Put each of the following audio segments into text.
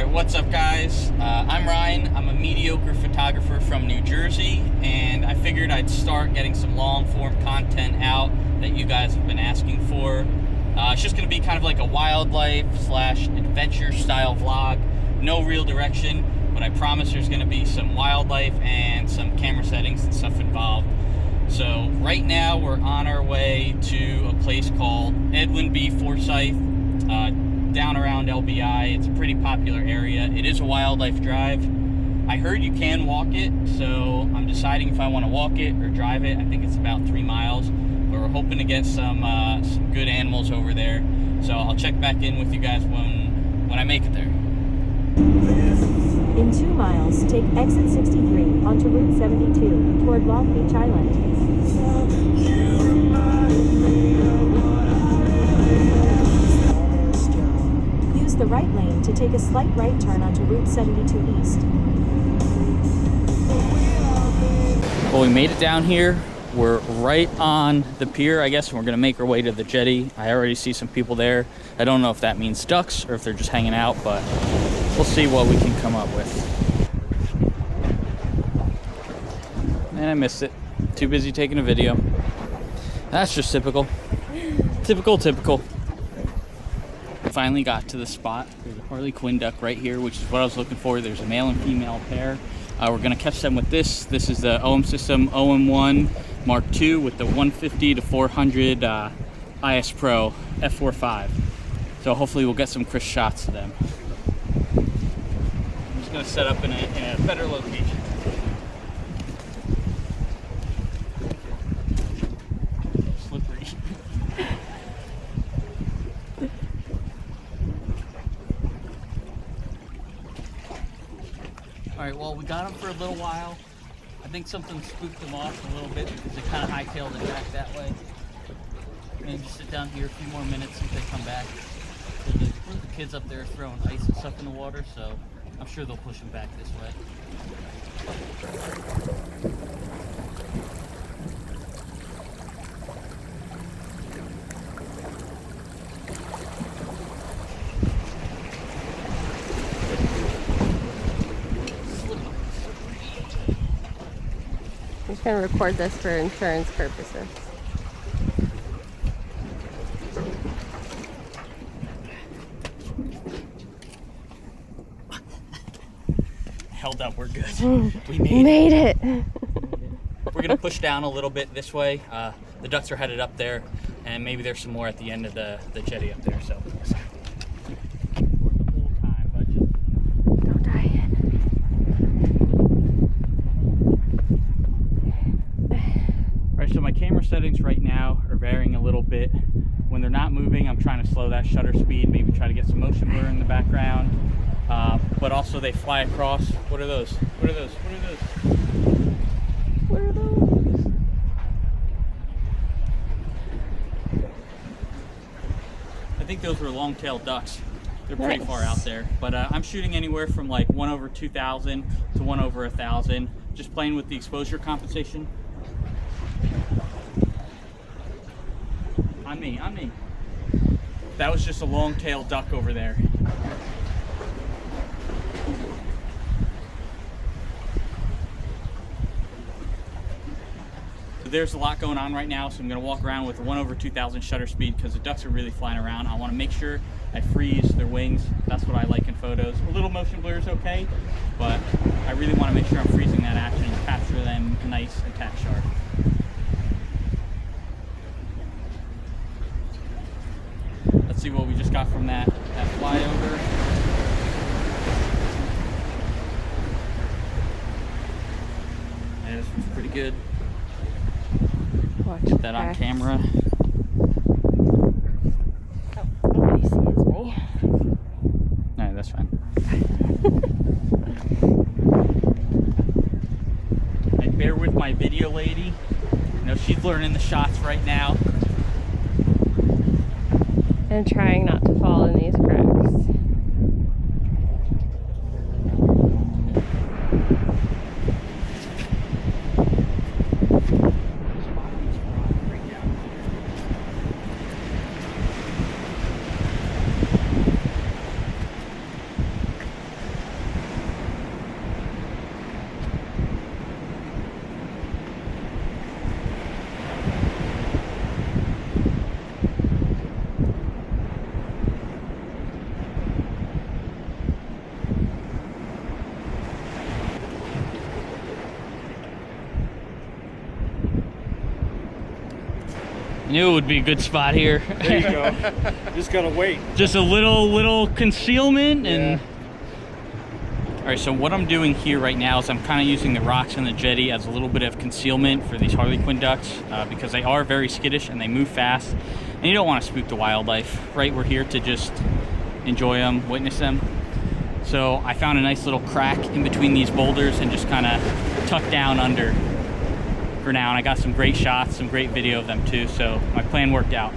Alright, what's up guys? I'm Ryan. I'm a mediocre photographer from New Jersey, and I figured I'd start getting some long-form content out that you guys have been asking for. It's just going to be kind of like a wildlife / adventure style vlog. No real direction, but I promise there's going to be some wildlife and some camera settings and stuff involved. So right now we're on our way to a place called Edwin B. Forsyth, down around LBI. It's a pretty popular area. It is a wildlife drive. I heard you can walk it, so I'm deciding if I want to walk it or drive it. I think it's about 3 miles, but we're hoping to get some good animals over there. So I'll check back in with you guys when I make it there. In 2 miles, take exit 63 onto Route 72 toward Long Beach Island. Use the right lane to take a slight right turn onto Route 72 East. Well, we made it down here. We're right on the pier, I guess, and we're gonna make our way to the jetty. I already see some people there. I don't know if that means ducks or if they're just hanging out, but we'll see what we can come up with. And I missed it. Too busy taking a video. That's just typical. Typical. Finally got to the spot. There's a Harley Quinn duck right here, which is what I was looking for. There's a male and female pair. We're gonna catch them with this. This is the OM System OM1 Mark II with the 150 to 400 IS Pro f4.5. So hopefully we'll get some crisp shots of them. I'm just gonna set up in a better location. Slippery. All right, well, we got them for a little while. I think something spooked them off a little bit because they kind of hightailed it back that way. Maybe just sit down here a few more minutes if they come back. So the kids up there are throwing ice and stuff in the water, so I'm sure they'll push them back this way. I'm just going to record this for insurance purposes. Held up, we're good. We made it. We're gonna push down a little bit this way. The ducks are headed up there, and maybe there's some more at the end of the jetty up there. So Don't die. Alright, so my camera settings right now are varying a little bit. When they're not moving, I'm trying to slow that shutter speed, maybe try to get some motion blur in the background. But also they fly across. What are those? What are those? What are those? What are those? I think those were long-tailed ducks. They're pretty Nice. far out there. But I'm shooting anywhere from like 1/2000 to 1/1000. Just playing with the exposure compensation. On me. That was just a long-tailed duck over there. There's a lot going on right now, so I'm going to walk around with a 1/2000 shutter speed because the ducks are really flying around. I want to make sure I freeze their wings. That's what I like in photos. A little motion blur is okay, but I really want to make sure I'm freezing that action and capture them nice and tack sharp. Let's see what we just got from that flyover. Yeah, this one's pretty good. Watch Get that on camera. Oh, nobody sees me. No, that's fine. And bear with my video lady. You know, she's learning the shots right now. And trying not to fall in these cracks. Knew it would be a good spot here. There you go. Just gotta wait. Just a little concealment and. Yeah. All right, so what I'm doing here right now is I'm kind of using the rocks in the jetty as a little bit of concealment for these Harlequin ducks because they are very skittish and they move fast, and you don't want to spook the wildlife, right? We're here to just enjoy them, witness them. So I found a nice little crack in between these boulders and just kind of tucked down under for now, and I got some great shots, some great video of them too, so my plan worked out.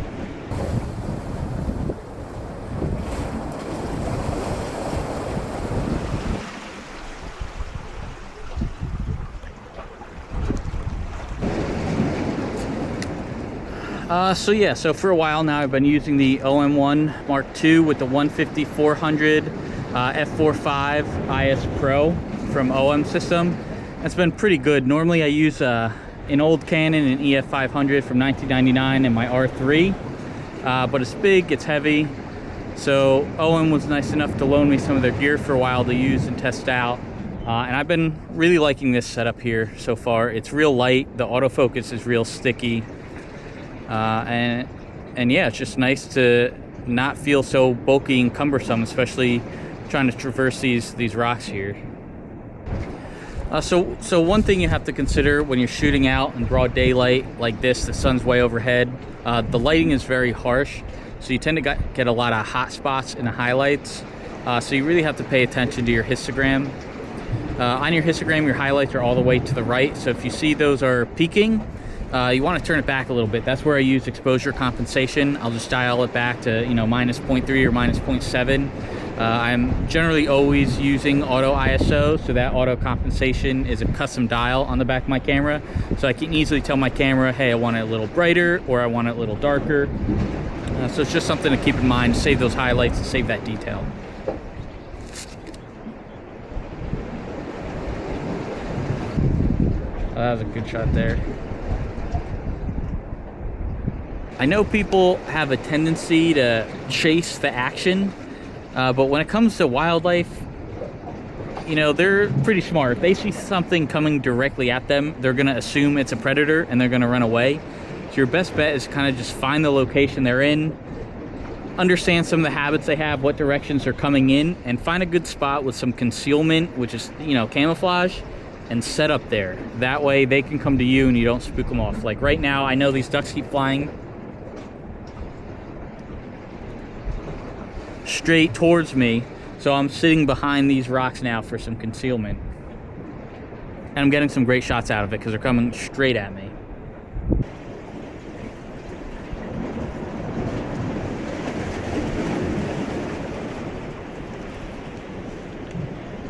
So for a while now I've been using the OM1 Mark II with the 150-400 f4.5 IS Pro from OM system. That's been pretty good. Normally I use an old Canon, an EF500 from 1999 and my R3, but it's big, it's heavy, so OM was nice enough to loan me some of their gear for a while to use and test out. And I've been really liking this setup here so far. It's real light, the autofocus is real sticky. And yeah, it's just nice to not feel so bulky and cumbersome, especially trying to traverse these rocks here. So one thing you have to consider when you're shooting out in broad daylight like this, the sun's way overhead, the lighting is very harsh, so you tend to get a lot of hot spots in the highlights. So you really have to pay attention to your histogram. On your histogram, your highlights are all the way to the right, so if you see those are peaking, you want to turn it back a little bit. That's where I use exposure compensation. I'll just dial it back to, you know, -0.3 or -0.7. I'm generally always using auto ISO, so that auto compensation is a custom dial on the back of my camera. So I can easily tell my camera, hey, I want it a little brighter or I want it a little darker. So it's just something to keep in mind, save those highlights and save that detail. That was a good shot there. I know people have a tendency to chase the action, but when it comes to wildlife, you know, they're pretty smart. If they see something coming directly at them, they're gonna assume it's a predator and they're gonna run away. So your best bet is kind of just find the location they're in, understand some of the habits they have, what directions they're coming in, and find a good spot with some concealment, which is, you know, camouflage, and set up there. That way they can come to you and you don't spook them off. Like right now, I know these ducks keep flying straight towards me, so I'm sitting behind these rocks now for some concealment, and I'm getting some great shots out of it because they're coming straight at me.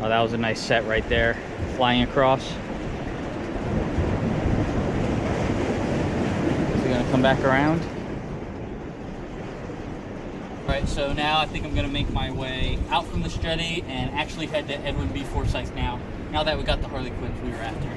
Oh, that was a nice set right there, flying across. Is he gonna come back around? Alright, so now I think I'm going to make my way out from the jetty and actually head to Edwin B. Forsyth now that we got the Harlequins we were after.